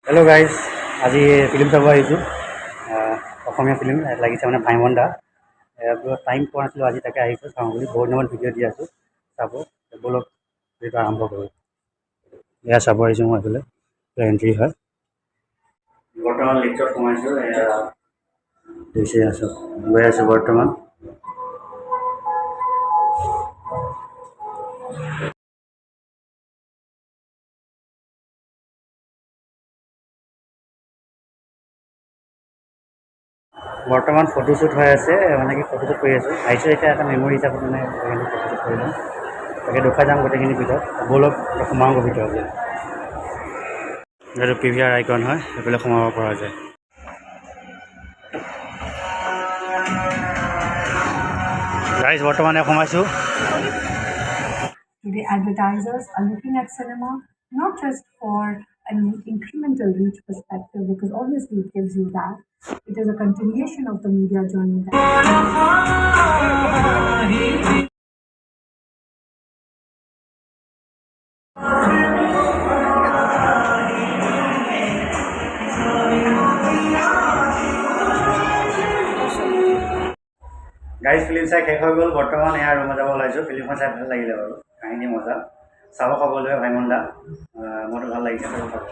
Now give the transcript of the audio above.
Hello' guys, আজি film চাব আহিছোঁ। অসমীয়া ফিল্ম লাগিছে মানে ভাইমন দা। টাইম পোৱা নাছিলোঁ, আজি তাকে আহিছোঁ চাওঁ বুলি। বহুত দিনত ভিডিঅ' দি আছোঁ, চাব ব'লক ভিডিঅ'টো আৰম্ভ কৰোঁ। এয়া চাব আহিছোঁ মই এইফালে এণ্ট্ৰি হয়। বৰ্তমান লিফ্টত সোমাইছোঁ, এয়া দিছে আছোঁ, গৈ আছোঁ বৰ্তমান। বৰ্তমান ফটোশ্বুট হৈ আছে, মানে কি ফটোশ্বুট কৰি আছোঁ। আহিছোঁ এতিয়া এটা মেমৰি হিচাপত মানে গোটেইখিনি ফটোশ্বুট কৰি লওঁ। তাকে দেখুৱাই যাম গোটেইখিনি ভিতৰত। ব'লক সোমাওঁ ভিতৰত। এইটো PVR আইকন হয়, সেইফালে সোমাব পৰা যায়। গাইজ বৰ্তমানে সোমাইছোঁ। Today, advertisers are looking at cinema not just for an incremental reach perspective, because obviously it gives you that. It is a continuation of the media journey. Guys film চাই শেষ হৈ গ'ল। বৰ্তমান এয়া ৰুমত যাব ওলাইছোঁ। ফিল্মখন চাই ভাল লাগিলে বাৰু, কাহিনী মজা। চাব সকলোৱে ভাইমন দা, মোৰতো ভাল লাগিছে।